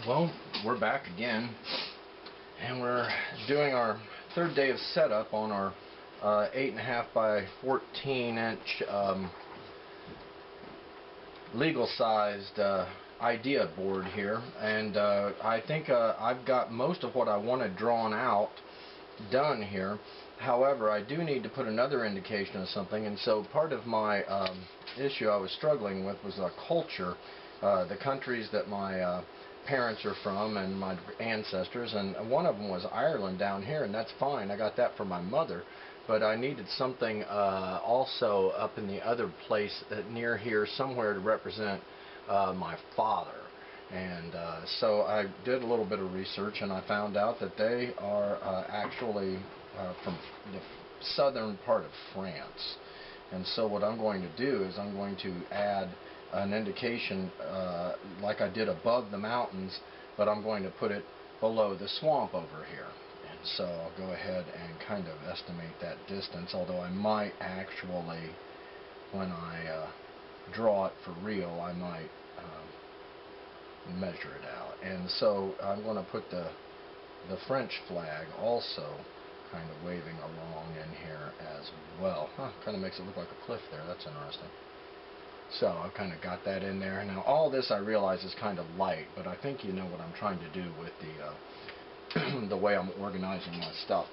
Well, we're back again, and we're doing our third day of setup on our 8.5 by 14 inch legal sized idea board here, and I think I've got most of what I wanted drawn out done here. However, I do need to put another indication of something, and so part of my issue I was struggling with was culture, the countries that my parents are from and my ancestors, and one of them was Ireland down here, and that's fine. I got that from my mother, but I needed something also up in the other place near here somewhere to represent my father. And so I did a little bit of research, and I found out that they are actually from the southern part of France. And so what I'm going to do is I'm going to add an indication like I did above the mountains, but I'm going to put it below the swamp over here. And so I'll go ahead and kind of estimate that distance, although I might actually, when I draw it for real, I might measure it out. And so I'm going to put the French flag also kind of waving along in here as well. Kind of makes it look like a cliff there. That's interesting. So I've kind of got that in there. Now all this I realize is kind of light, but I think you know what I'm trying to do with the the way I'm organizing my stuff.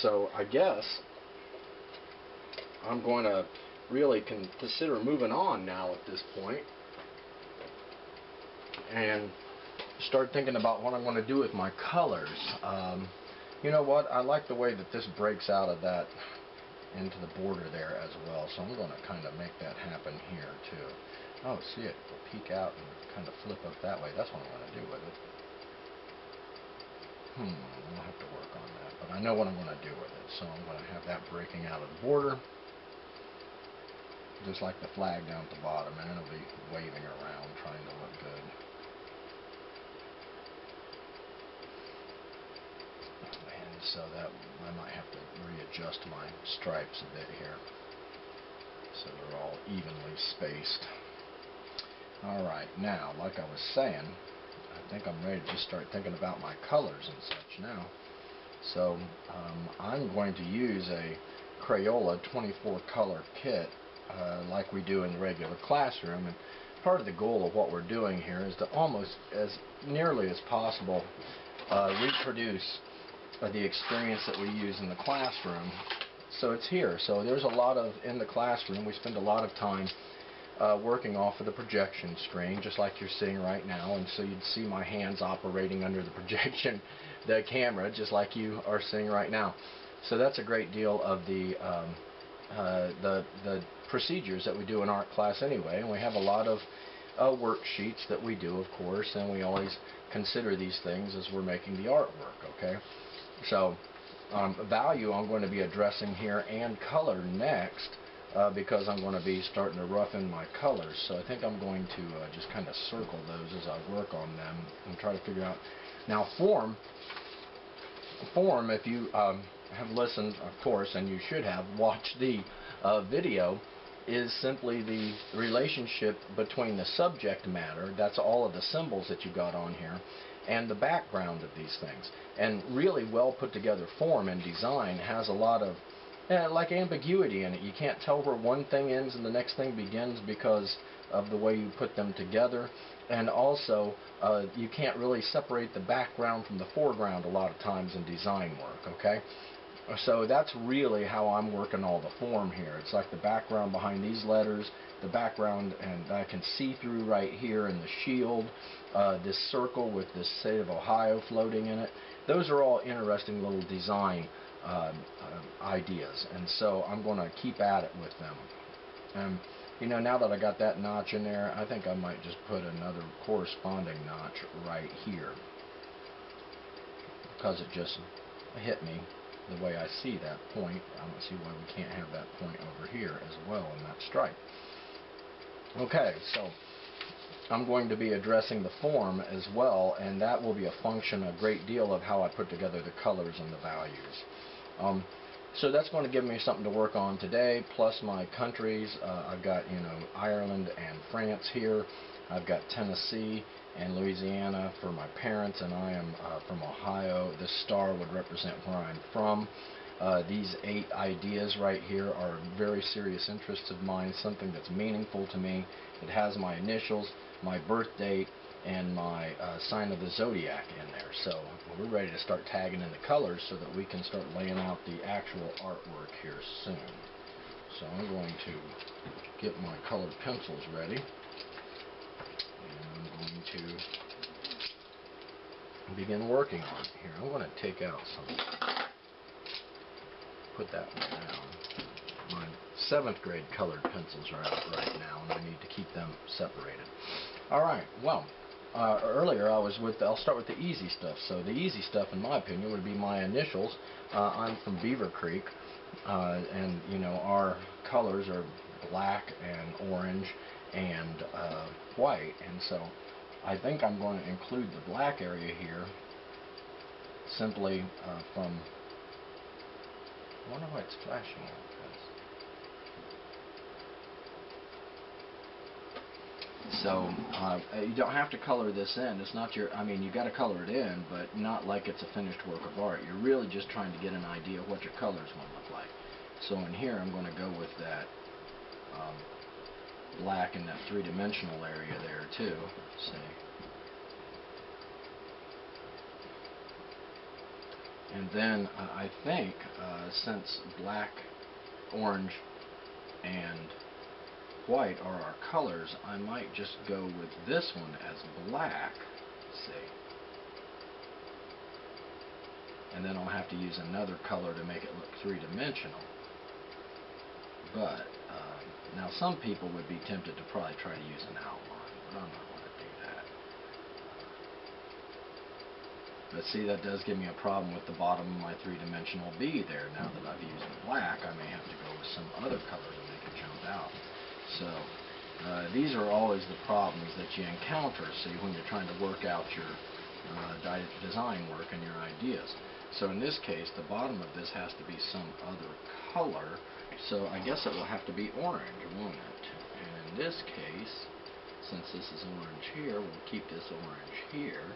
So I guess I'm going to really consider moving on now at this point and start thinking about what I'm going to do with my colors. You know what? I like the way that this breaks out of that into the border there as well, so I'm going to kind of make that happen here too. Oh, see it will peek out and kind of flip up that way. That's what I'm going to do with it. I'll have to work on that, but I know what I'm going to do with it. So I'm going to have that breaking out of the border, just like the flag down at the bottom, and it'll be waving around trying to look good. So that I might have to readjust my stripes a bit here so they're all evenly spaced. Alright, now like I was saying, I think I'm ready to just start thinking about my colors and such now. So I'm going to use a Crayola 24 color kit like we do in the regular classroom, and part of the goal of what we're doing here is to almost as nearly as possible reproduce the experience that we use in the classroom. So it's here. So there's a lot of, in the classroom, we spend a lot of time working off of the projection screen, just like you're seeing right now, and so you'd see my hands operating under the projection, the camera, just like you are seeing right now. So that's a great deal of the procedures that we do in art class anyway, and we have a lot of worksheets that we do, of course, and we always consider these things as we're making the artwork, okay? So value I'm going to be addressing here, and color next, because I'm going to be starting to roughen my colors. So I think I'm going to just kind of circle those as I work on them and try to figure out. Now form, if you have listened, of course, and you should have watched the video, is simply the relationship between the subject matter, that's all of the symbols that you got on here, and the background of these things. And really well put together form and design has a lot of like ambiguity in it. You can't tell where one thing ends and the next thing begins because of the way you put them together. And also you can't really separate the background from the foreground a lot of times in design work, okay? So that's really how I'm working all the form here. It's like the background behind these letters, the background, and I can see through right here in the shield, this circle with this state of Ohio floating in it. Those are all interesting little design ideas, and so I'm going to keep at it with them. You know, now that I got that notch in there, I think I might just put another corresponding notch right here, because it just hit me the way I see that point. I don't see why we can't have that point over here as well in that stripe. Okay, so I'm going to be addressing the form as well, and that will be a function, a great deal, of how I put together the colors and the values. So that's going to give me something to work on today, plus my countries. I've got, Ireland and France here. I've got Tennessee and Louisiana for my parents, and I am from Ohio. This star would represent where I'm from. These 8 ideas right here are very serious interests of mine, something that's meaningful to me. It has my initials, my birth date, and my sign of the zodiac in there. So we're ready to start tagging in the colors so that we can start laying out the actual artwork here soon. So I'm going to get my colored pencils ready, and I'm going to begin working on it here. I'm going to take out some, put that one down. My 7th grade colored pencils are out right now, and I need to keep them separated. Alright, well, earlier I'll start with the easy stuff. So the easy stuff, in my opinion, would be my initials. I'm from Beaver Creek, and our colors are black and orange and white, and so I think I'm going to include the black area here simply from, I wonder why it's flashing like this. So you don't have to color this in. It's not your, you got to color it in, but not like it's a finished work of art. You're really just trying to get an idea of what your colors want to look like. So in here I'm going to go with that black in that 3-dimensional area there too. See? And then I think since black, orange, and white are our colors, I might just go with this one as black, see? And then I'll have to use another color to make it look 3-dimensional. But now some people would be tempted to probably try to use an outline, but I'm not going to do that. But see, that does give me a problem with the bottom of my 3-dimensional B there. Now that I've used black, I may have to go with some other color to make it jump out. So these are always the problems that you encounter, see, when you're trying to work out your design work and your ideas. So in this case, the bottom of this has to be some other color, so I guess it will have to be orange, won't it? And in this case, since this is orange here, we'll keep this orange here,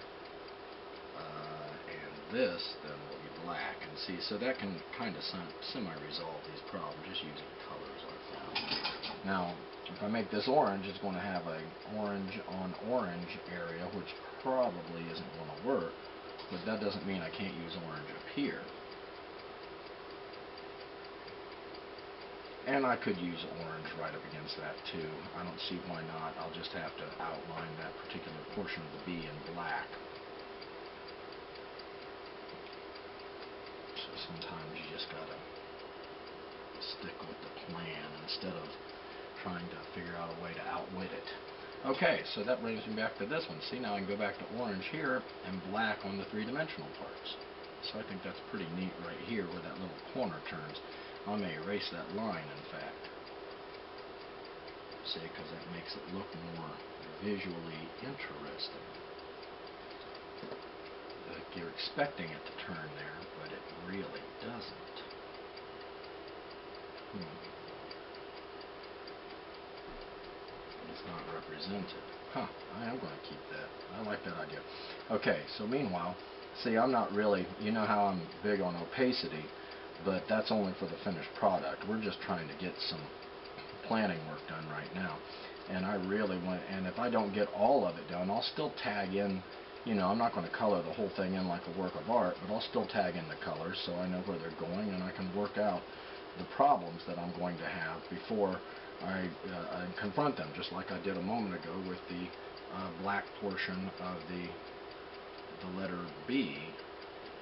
and this then will be black. And see, so that can kind of semi-resolve these problems just using colors like that. Now, if I make this orange, it's going to have a orange on orange area, which probably isn't going to work, but that doesn't mean I can't use orange up here. And I could use orange right up against that too. I don't see why not. I'll just have to outline that particular portion of the B in black. So sometimes you just gotta stick with the plan instead of trying to figure out a way to outwit it. Okay, so that brings me back to this one. See, now I can go back to orange here and black on the 3-dimensional parts. So I think that's pretty neat right here where that little corner turns. I may erase that line, in fact. See, because that makes it look more visually interesting. Like you're expecting it to turn there, but it really doesn't. It's not represented. Huh, I am going to keep that. I like that idea. Okay, so meanwhile, see, I'm not really, you know how I'm big on opacity, but that's only for the finished product. We're just trying to get some planning work done right now. And I really want, and if I don't get all of it done, I'll still tag in, I'm not going to color the whole thing in like a work of art, but I'll still tag in the colors so I know where they're going and I can work out the problems that I'm going to have before I confront them, just like I did a moment ago with the black portion of the letter B.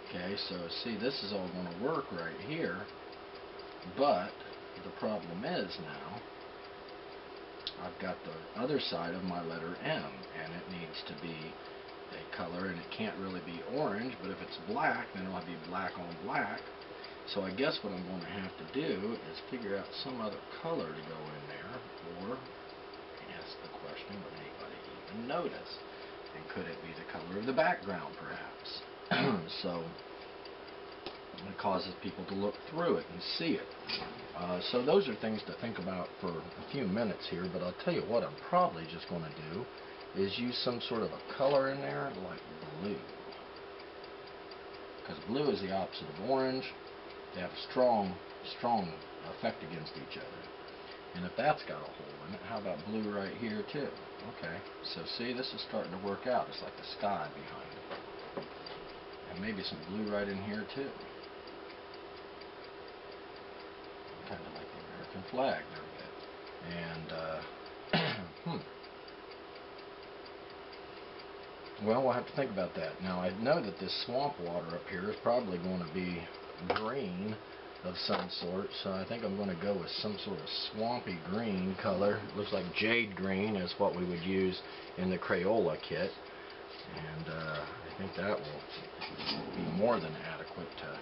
Okay, so see, this is all going to work right here, but the problem is now I've got the other side of my letter M, and it needs to be a color, and it can't really be orange, but if it's black, then it'll be black on black. So I guess what I'm going to have to do is figure out some other color to go in there, or ask the question, would anybody even notice? And could it be the color of the background, perhaps? So It causes people to look through it and see it. So those are things to think about for a few minutes here, but I'll tell you what I'm probably just going to do is use some sort of a color in there like blue. Because blue is the opposite of orange. They have a strong effect against each other. And if that's got a hole in it, how about blue right here too? Okay, so see, this is starting to work out. It's like the sky behind it. And maybe some blue right in here too. Kind of like the American flag there a bit. And, well, we'll have to think about that. Now, I know that this swamp water up here is probably going to be green of some sort, so I think I'm going to go with some sort of swampy green color. It looks like jade green is what we would use in the Crayola kit, and I think that will be more than adequate to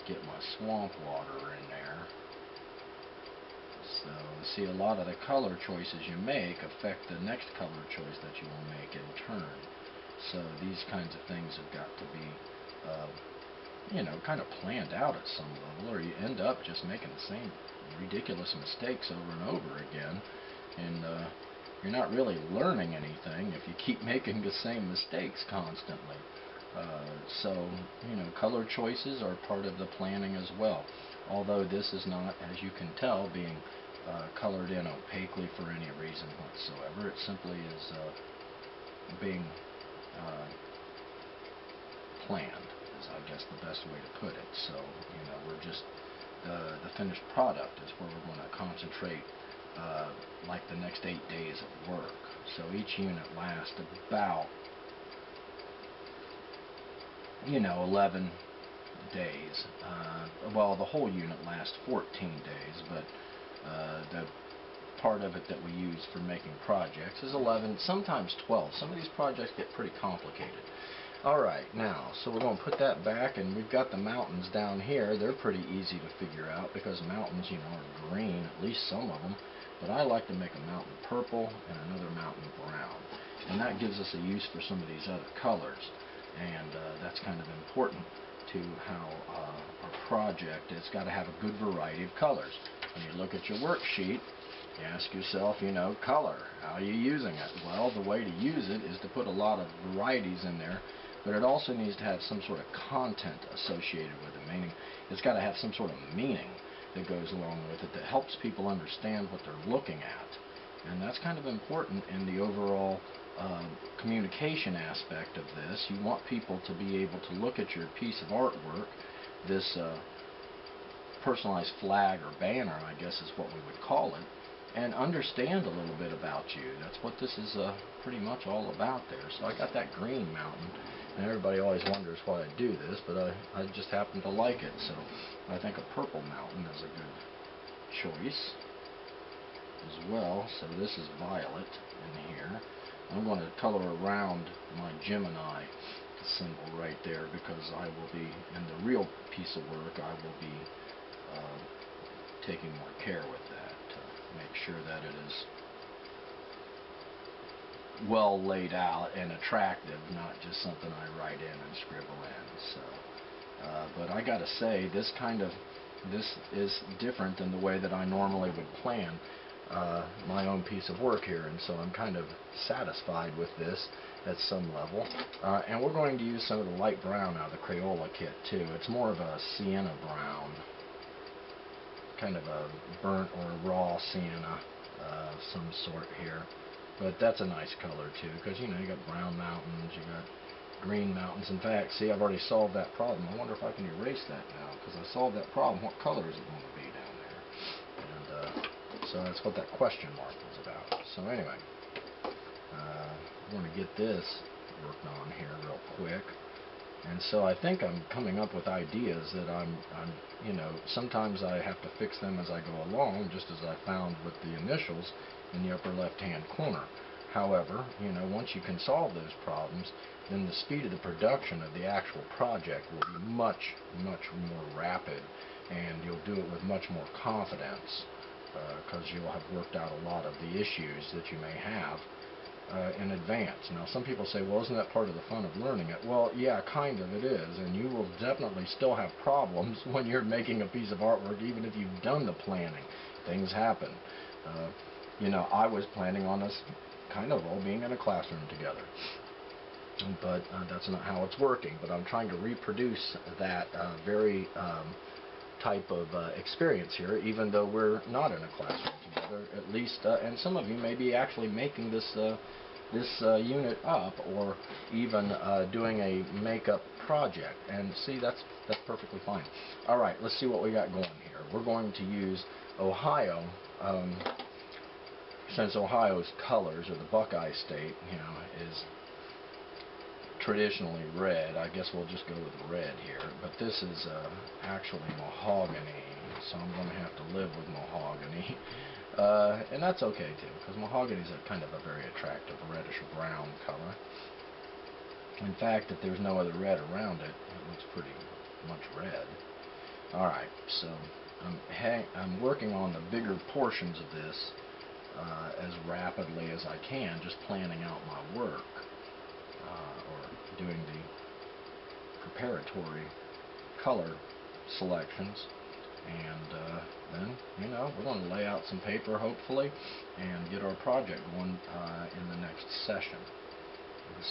get my swamp water in there. So, see, a lot of the color choices you make affect the next color choice that you will make in turn. So these kinds of things have got to be you know, kind of planned out at some level, or you end up just making the same ridiculous mistakes over and over again, and you're not really learning anything if you keep making the same mistakes constantly. So, you know, color choices are part of the planning as well, although this is not, as you can tell, being colored in opaquely for any reason whatsoever. It simply is being planned, is I guess the best way to put it. So, you know, we're just, the finished product is where we're going to concentrate like the next 8 days of work. So each unit lasts about, you know, 11 days. Well, the whole unit lasts 14 days, but the part of it that we use for making projects is 11, sometimes 12. Some of these projects get pretty complicated. Alright, now, so we're going to put that back, and we've got the mountains down here. They're pretty easy to figure out because mountains, you know, are green, at least some of them. But I like to make a mountain purple and another mountain brown. And that gives us a use for some of these other colors. And that's kind of important to how our project, it's got to have a good variety of colors. When you look at your worksheet, you ask yourself, you know, color, how are you using it? Well, the way to use it is to put a lot of varieties in there, but it also needs to have some sort of content associated with it, meaning it's got to have some sort of meaning that goes along with it that helps people understand what they're looking at. And that's kind of important in the overall communication aspect of this. You want people to be able to look at your piece of artwork, this personalized flag or banner, I guess is what we would call it, and understand a little bit about you. That's what this is pretty much all about there. So I got that green mountain, and everybody always wonders why I do this, but I just happen to like it. So I think a purple mountain is a good choice as well. So this is violet in here. I'm going to color around my Gemini symbol right there because I will be, in the real piece of work, I will be taking more care with that to make sure that it is well laid out and attractive, not just something I write in and scribble in. So, but I gotta say, this is different than the way that I normally would plan my own piece of work here, and so I'm kind of satisfied with this at some level. And we're going to use some of the light brown out of the Crayola kit too. It's more of a sienna brown, kind of a burnt or raw sienna of some sort here. But that's a nice color too, because you know, you got brown mountains, you got green mountains. In fact, see, I've already solved that problem. I wonder if I can erase that now, because I solved that problem. What color is it going to be down there? And so that's what that question mark was about. So anyway, I'm going to get this worked on here real quick. And so I think I'm coming up with ideas that I'm you know, sometimes I have to fix them as I go along, just as I found with the initials in the upper left-hand corner. However, you know, once you can solve those problems, then the speed of the production of the actual project will be much, much more rapid, and you'll do it with much more confidence because you'll have worked out a lot of the issues that you may have in advance. Now, some people say, well, isn't that part of the fun of learning it? Well, yeah, kind of it is, and you will definitely still have problems when you're making a piece of artwork, even if you've done the planning. Things happen. You know, I was planning on us kind of all being in a classroom together, but that's not how it's working. But I'm trying to reproduce that very type of experience here, even though we're not in a classroom together, at least, and some of you may be actually making this unit up, or even doing a makeup project. And see, that's perfectly fine. All right, let's see what we got going here. We're going to use Ohio. Since Ohio's colors, or the Buckeye State, you know, is traditionally red, I guess we'll just go with red here. But this is actually mahogany, so I'm going to have to live with mahogany. And that's okay too, because mahogany is a kind of a very attractive reddish brown color. In fact, if there's no other red around it, it looks pretty much red. Alright, so I'm working on the bigger portions of this as rapidly as I can, just planning out my work, or doing the preparatory color selections. And then, you know, we're going to lay out some paper, hopefully, and get our project going in the next session.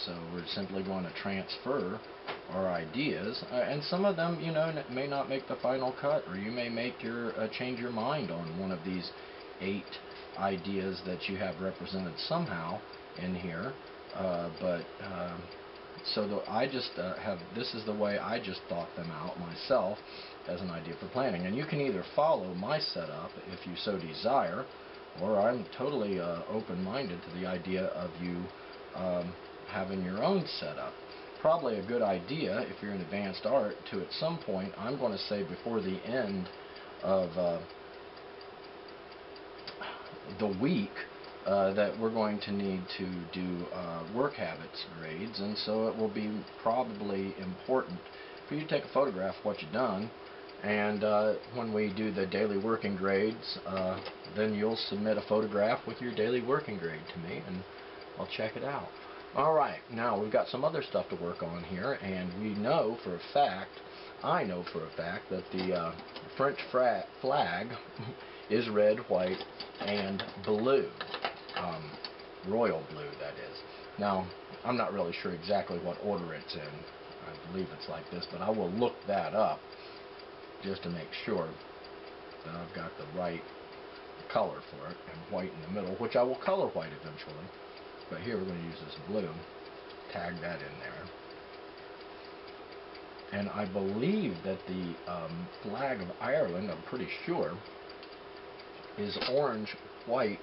So we're simply going to transfer our ideas, and some of them, you know, may not make the final cut, or you may make change your mind on one of these 8 ideas that you have represented somehow in here. So I just this is the way I just thought them out myself as an idea for planning. And you can either follow my setup if you so desire, or I'm totally open-minded to the idea of you having your own setup. Probably a good idea, if you're in advanced art, to at some point, I'm going to say before the end of the week, that we're going to need to do work habits grades, and so it will be probably important for you to take a photograph of what you've done, and when we do the daily working grades, then you'll submit a photograph with your daily working grade to me, and I'll check it out. Alright, now we've got some other stuff to work on here, and we know for a fact, I know for a fact, that the French flag is red, white, and blue. Royal blue, that is. Now, I'm not really sure exactly what order it's in. I believe it's like this, but I will look that up just to make sure that I've got the right color for it, and white in the middle, which I will color white eventually. But here we're going to use this blue, tag that in there. And I believe that the flag of Ireland, I'm pretty sure, is orange, white,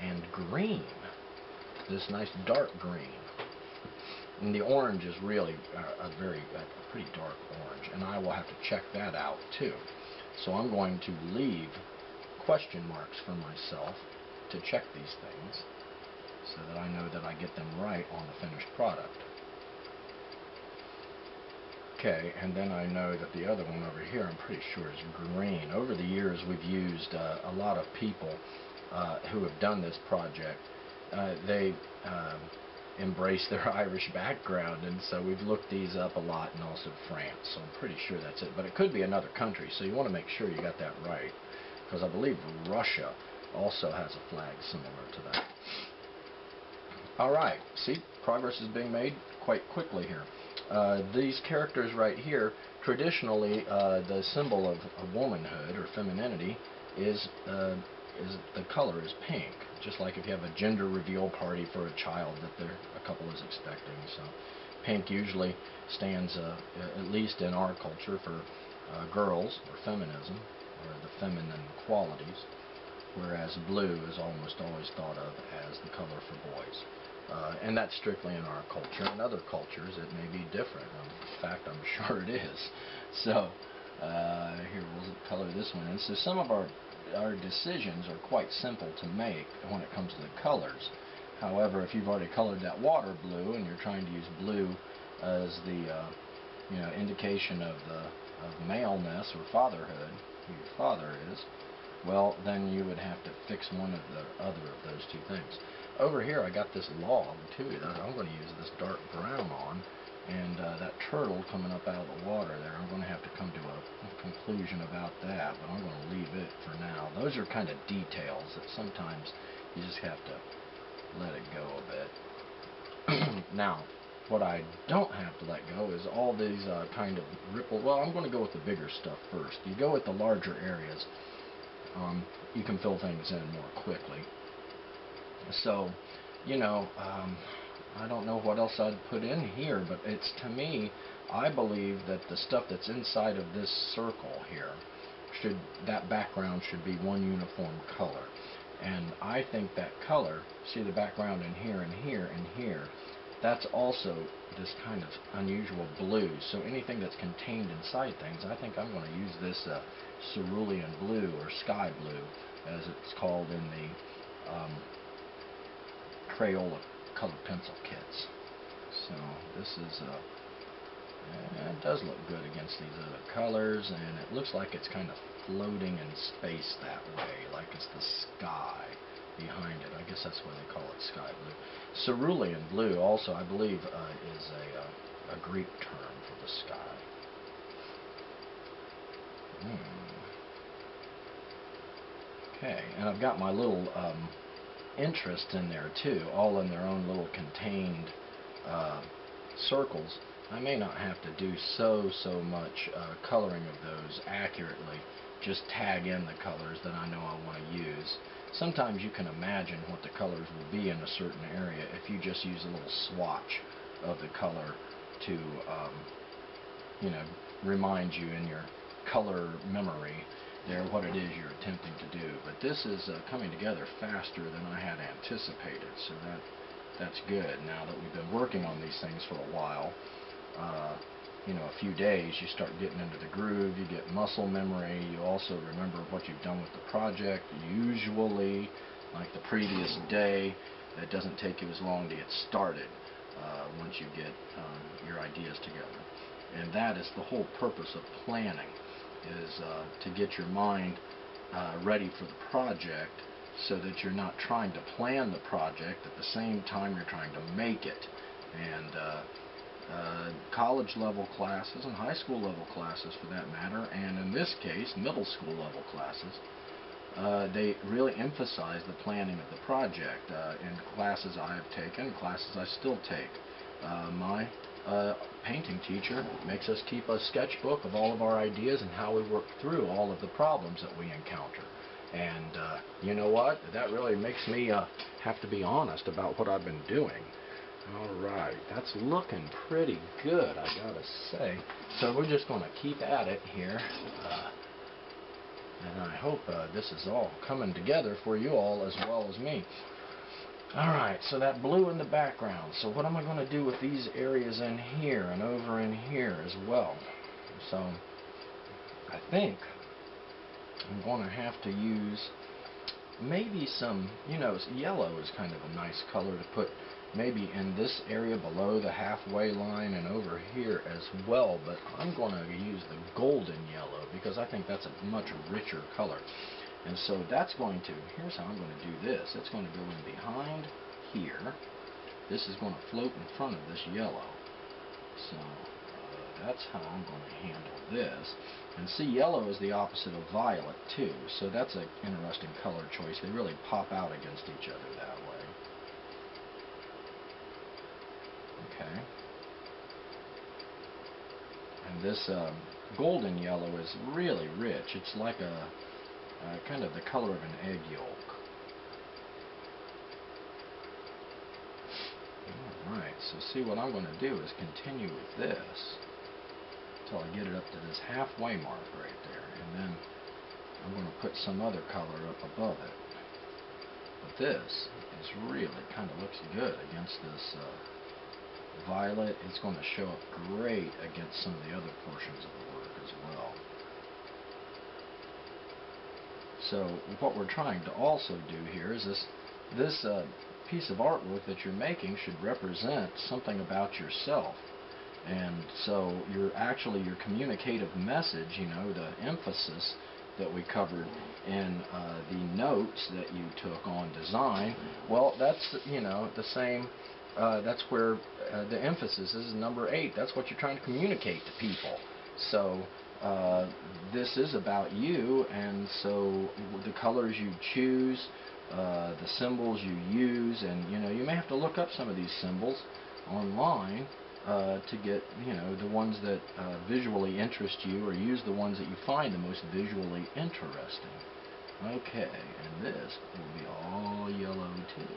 and green. This nice dark green. And the orange is really a pretty dark orange, and I will have to check that out too. So I'm going to leave question marks for myself to check these things, so that I know that I get them right on the finished product. Okay, and then I know that the other one over here, I'm pretty sure is green. Over the years, we've used a lot of people who have done this project. They embrace their Irish background, and so we've looked these up a lot, and also France, so I'm pretty sure that's it. But it could be another country, so you want to make sure you got that right, because I believe Russia also has a flag similar to that. Alright, see, progress is being made quite quickly here. These characters right here, traditionally the symbol of womanhood or femininity is the color is pink, just like if you have a gender reveal party for a child that a couple is expecting. So pink usually stands, at least in our culture, for girls, or feminism, or the feminine qualities, whereas blue is almost always thought of as the color for boys. And that's strictly in our culture. In other cultures, it may be different. In fact, I'm sure it is. So, here, we'll color this one in. So some of our decisions are quite simple to make when it comes to the colors. However, if you've already colored that water blue, and you're trying to use blue as the indication of maleness or fatherhood, who your father is, well, then you would have to fix one of the other of those two things. over here I got this log too that I'm going to use this dark brown on, and that turtle coming up out of the water there, I'm going to have to come to a conclusion about that, but I'm going to leave it for now. Those are kind of details that sometimes you just have to let it go a bit. Now, what I don't have to let go is all these kind of ripple. Well, I'm going to go with the bigger stuff first. You go with the larger areas, you can fill things in more quickly. So, you know, I don't know what else I'd put in here, but it's, to me, I believe that the stuff that's inside of this circle here, that background should be one uniform color. And I think that color, see the background in here and here and here, that's also this kind of unusual blue. So anything that's contained inside things, I think I'm going to use this cerulean blue, or sky blue, as it's called in the Crayola color pencil kits. So this is it does look good against these other colors, and it looks like it's kind of floating in space that way, like it's the sky behind it. I guess that's why they call it sky blue. Cerulean blue also, I believe, is a Greek term for the sky. Okay, and I've got my little interest in there too, all in their own little contained circles. I may not have to do so much coloring of those accurately, just tag in the colors that I know I want to use. Sometimes you can imagine what the colors will be in a certain area if you just use a little swatch of the color to you know, remind you in your color memory there what it is you're attempting to do. But this is coming together faster than I had anticipated, so that's good. Now that we've been working on these things for a while, you know, a few days, you start getting into the groove, you get muscle memory, you also remember what you've done with the project. Usually, like the previous day, it doesn't take you as long to get started once you get your ideas together. And that is the whole purpose of planning, is to get your mind ready for the project, so that you're not trying to plan the project at the same time you're trying to make it. And college level classes and high school level classes for that matter, and in this case middle school level classes, they really emphasize the planning of the project. In classes I have taken, classes I still take, my painting teacher makes us keep a sketchbook of all of our ideas and how we work through all of the problems that we encounter. And you know what? That really makes me have to be honest about what I've been doing. Alright, that's looking pretty good, I gotta say. So we're just going to keep at it here. And I hope this is all coming together for you all as well as me. Alright, so that blue in the background. So what am I going to do with these areas in here and over in here as well? So I think I'm going to have to use maybe some, you know, yellow is kind of a nice color to put maybe in this area below the halfway line and over here as well, but I'm going to use the golden yellow because I think that's a much richer color. And so that's going to, here's how I'm going to do this. It's going to go in behind here. This is going to float in front of this yellow. So that's how I'm going to handle this. And see, yellow is the opposite of violet too, so that's an interesting color choice. They really pop out against each other that way. Okay. And this golden yellow is really rich. It's like a kind of the color of an egg yolk. Alright, so see, what I'm going to do is continue with this until I get it up to this halfway mark right there, and then I'm going to put some other color up above it. But this is really kind of looks good against this violet. It's going to show up great against some of the other portions of the work as well. So what we're trying to also do here is this piece of artwork that you're making should represent something about yourself. And so your communicative message, you know, the emphasis that we covered in the notes that you took on design, well, that's, you know, the same. That's where the emphasis is number 8. That's what you're trying to communicate to people. So this is about you, and so the colors you choose, the symbols you use, and you know, you may have to look up some of these symbols online to get, you know, the ones that visually interest you, or use the ones that you find the most visually interesting. Okay, and this will be all yellow too.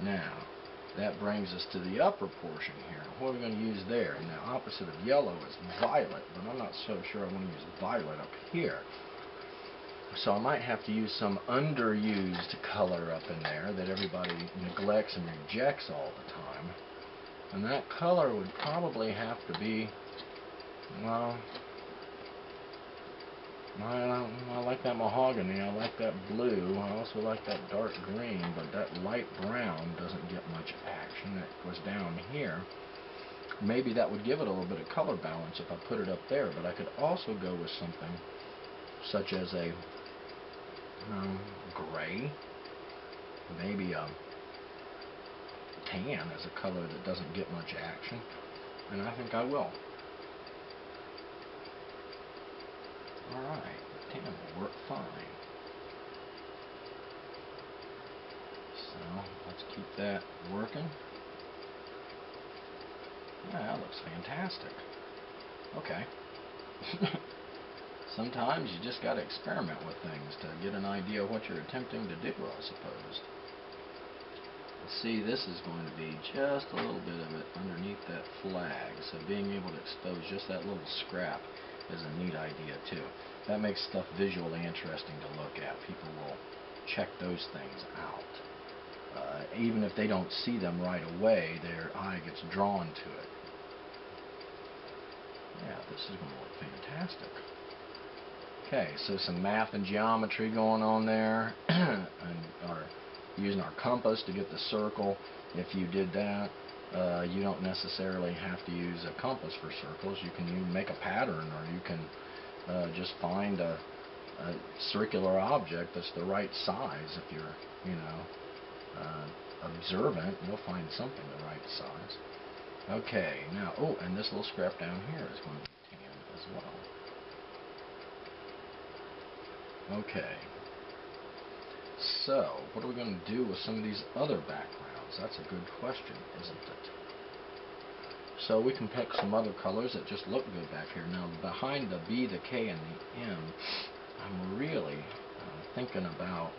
Now, that brings us to the upper portion here. What are we going to use there? And the opposite of yellow is violet, but I'm not so sure I want to use violet up here. So I might have to use some underused color up in there that everybody neglects and rejects all the time. And that color would probably have to be, well, I like that mahogany, I like that blue, I also like that dark green, but that light brown doesn't get much action. That goes down here. Maybe that would give it a little bit of color balance if I put it up there, but I could also go with something such as a gray, maybe a tan as a color that doesn't get much action, and I think I will. Alright, tan will work fine. So, let's keep that working. Yeah, that looks fantastic. Okay. Sometimes you just got to experiment with things to get an idea of what you're attempting to do, I suppose. See, this is going to be just a little bit of it underneath that flag, so being able to expose just that little scrap is a neat idea too. That makes stuff visually interesting to look at. People will check those things out. Even if they don't see them right away, their eye gets drawn to it. Yeah, this is going to look fantastic. Okay, so some math and geometry going on there, and or using our compass to get the circle. If you did that, you don't necessarily have to use a compass for circles. You can make a pattern, or you can just find a circular object that's the right size. If you're, you know, observant, you'll find something the right size. Okay, now, oh, and this little scrap down here is going to be tan as well. Okay, so what are we going to do with some of these other backgrounds? That's a good question, isn't it? So we can pick some other colors that just look good back here. Now behind the B, the K, and the M, I'm really thinking about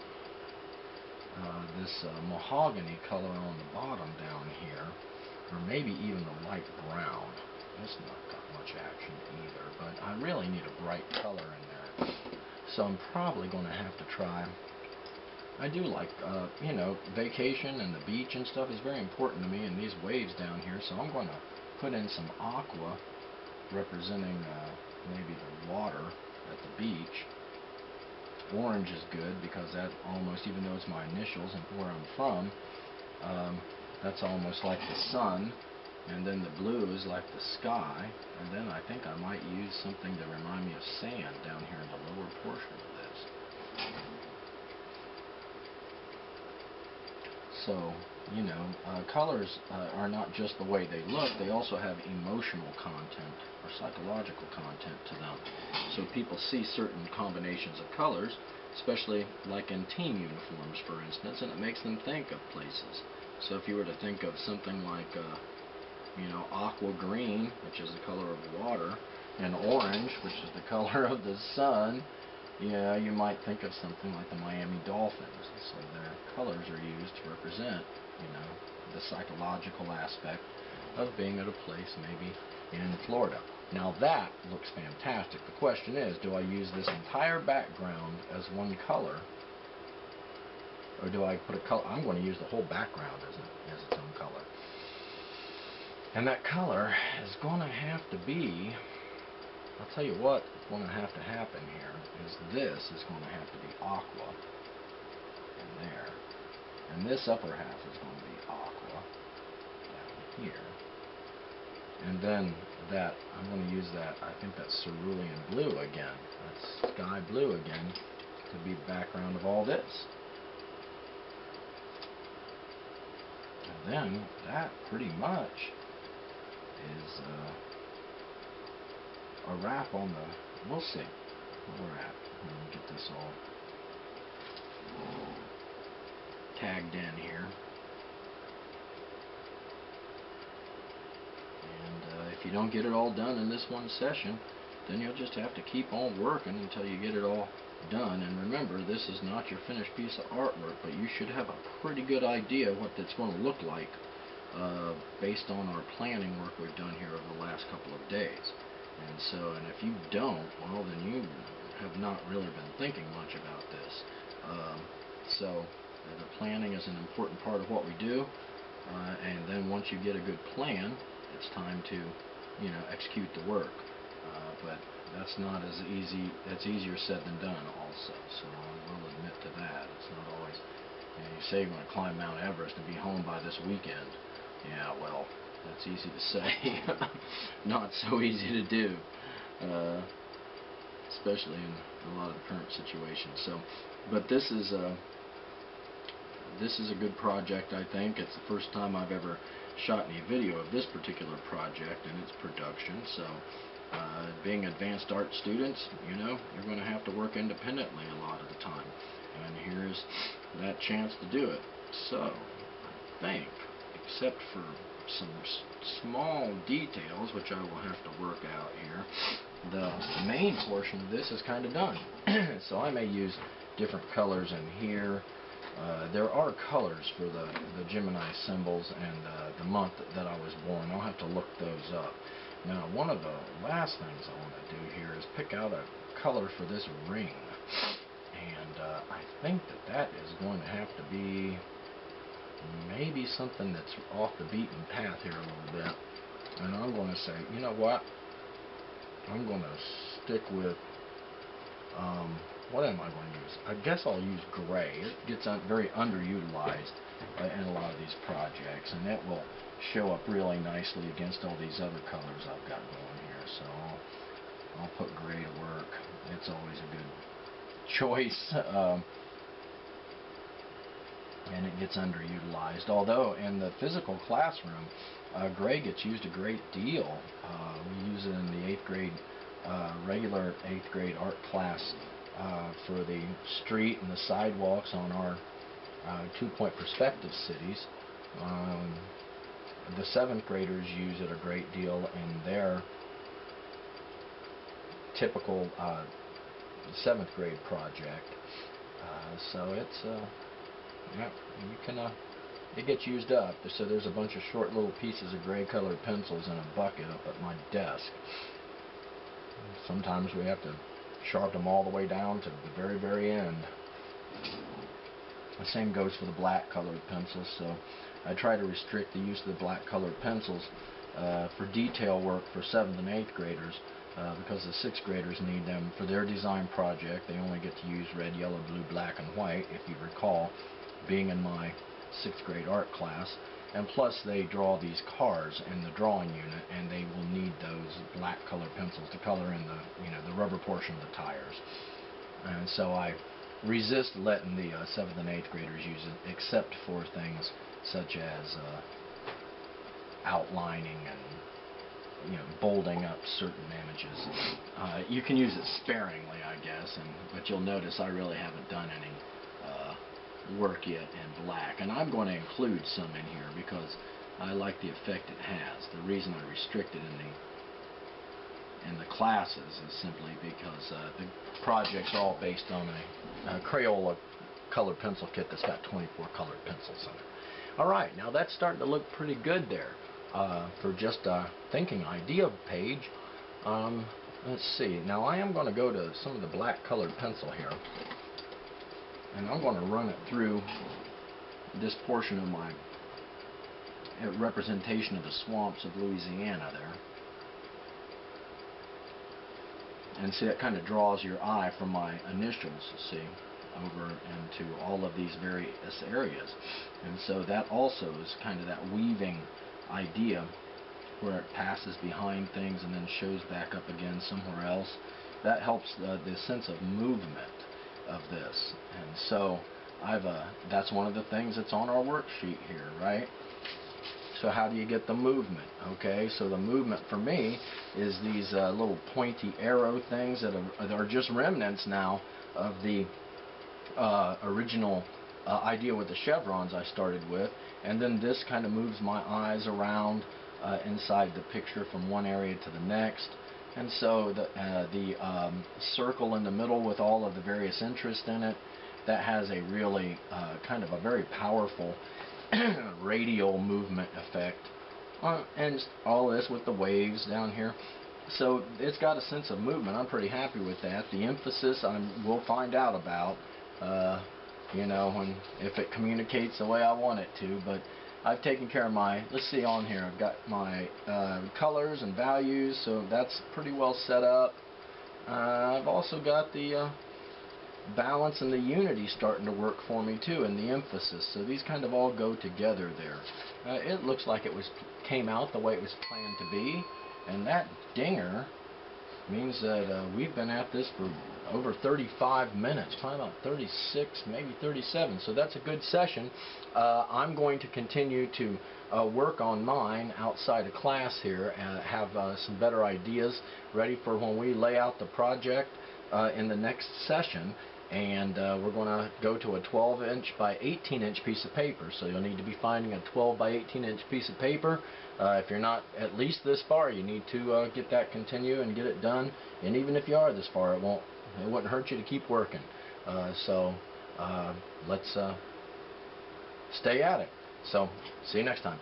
this mahogany color on the bottom down here, or maybe even the light brown. It's not got much action either, but I really need a bright color in there. So I'm probably going to have to try. I do like, you know, vacation and the beach and stuff is very important to me, and these waves down here, so I'm going to put in some aqua representing maybe the water at the beach. Orange is good because that almost, even though it's my initials and where I'm from, that's almost like the sun, and then the blue is like the sky, and then I think I might use something to remind me of sand down here in the lower portion of this. So, you know, colors are not just the way they look, they also have emotional content or psychological content to them. So people see certain combinations of colors, especially like in team uniforms, for instance, and it makes them think of places. So if you were to think of something like, you know, aqua green, which is the color of water, and orange, which is the color of the sun, yeah, you might think of something like the Miami Dolphins. So their colors are used to represent, you know, the psychological aspect of being at a place maybe in Florida. Now that looks fantastic. The question is, do I use this entire background as one color, or do I put a color? I'm going to use the whole background as its own color. And that color is going to have to be, I'll tell you what's going to have to happen here is this is going to have to be aqua in there. And this upper half is going to be aqua down here. And then that, I'm going to use that, I think that's cerulean blue again. That's sky blue again to be the background of all this. And then that pretty much is a wrap on the, we'll see where we're at. Let me get this all tagged in here. And if you don't get it all done in this one session, then you'll just have to keep on working until you get it all done. And remember, this is not your finished piece of artwork, but you should have a pretty good idea what it's going to look like based on our planning work we've done here over the last couple of days. And if you don't, well, then you have not really been thinking much about this. The planning is an important part of what we do, and then once you get a good plan, it's time to, execute the work. But that's not as easy. That's easier said than done, also. So I will admit to that. It's not always. You say you're going to climb Mount Everest and be home by this weekend. Yeah, well, that's easy to say. Not so easy to do, especially in a lot of the current situations. So, but this is a good project. I think it's the first time I've ever shot any video of this particular project and its production. So, being advanced art students, you're going to have to work independently a lot of the time, and here's that chance to do it. So, I think, except for some small details, which I will have to work out here, the main portion of this is kind of done. So I may use different colors in here. There are colors for the Gemini symbols and the month that I was born. I'll have to look those up. Now, one of the last things I want to do here is pick out a color for this ring. And I think that is going to have to be maybe something that's off the beaten path here a little bit. And I'm going to say, you know what? I'm going to stick with, what am I going to use? I guess I'll use gray. It gets very underutilized in a lot of these projects, and it will show up really nicely against all these other colors I've got going here. So I'll put gray to work. It's always a good choice. And it gets underutilized. Although in the physical classroom, gray gets used a great deal. We use it in the 8th grade, regular 8th grade art class for the street and the sidewalks on our 2-point perspective cities. The 7th graders use it a great deal in their typical 7th grade project. So it's yeah, you can. It gets used up. So there's a bunch of short little pieces of gray colored pencils in a bucket up at my desk. Sometimes we have to sharpen them all the way down to the very, very end. The same goes for the black colored pencils. So I try to restrict the use of the black colored pencils for detail work for 7th and 8th graders. Because the 6th graders need them for their design project. They only get to use red, yellow, blue, black, and white, if you recall, being in my 6th grade art class. And plus they draw these cars in the drawing unit, and they will need those black colored pencils to color in the rubber portion of the tires. And so I resist letting the 7th and 8th graders use it, except for things such as outlining and bolding up certain images. You can use it sparingly, I guess, but you'll notice I really haven't done any work yet in black, and I'm going to include some in here because I like the effect it has. The reason I restrict it in the classes is simply because the project's all based on a Crayola colored pencil kit that's got 24 colored pencils in it. Alright, now that's starting to look pretty good there. For just a thinking idea page. Let's see. Now I am going to go to some of the black colored pencil here, and I'm going to run it through this portion of my representation of the swamps of Louisiana there. And see, that kind of draws your eye from my initials, see, over into all of these various areas. And so that also is kind of that weaving idea where it passes behind things and then shows back up again somewhere else. That helps the sense of movement of this. And so that's one of the things that's on our worksheet here, right? So how do you get the movement? Okay, so the movement for me is these little pointy arrow things that are just remnants now of the original idea with the chevrons I started with. And then this kind of moves my eyes around inside the picture from one area to the next. And so the circle in the middle with all of the various interests in it, that has a really kind of a very powerful radial movement effect. And all this with the waves down here. So it's got a sense of movement. I'm pretty happy with that. The emphasis we'll find out about, you know, if it communicates the way I want it to. But I've taken care of my, let's see on here, I've got my colors and values, so that's pretty well set up. I've also got the balance and the unity starting to work for me too, and the emphasis. So these kind of all go together there. It looks like it came out the way it was planned to be, and that dinger means that we've been at this for over 35 minutes, probably about 36, maybe 37, so that's a good session. I'm going to continue to work on mine outside of class here and have some better ideas ready for when we lay out the project in the next session. And we're going to go to a 12-inch by 18-inch piece of paper. So you'll need to be finding a 12 by 18-inch piece of paper. If you're not at least this far, you need to get that continue and get it done. And even if you are this far, it wouldn't hurt you to keep working. So let's stay at it. So see you next time.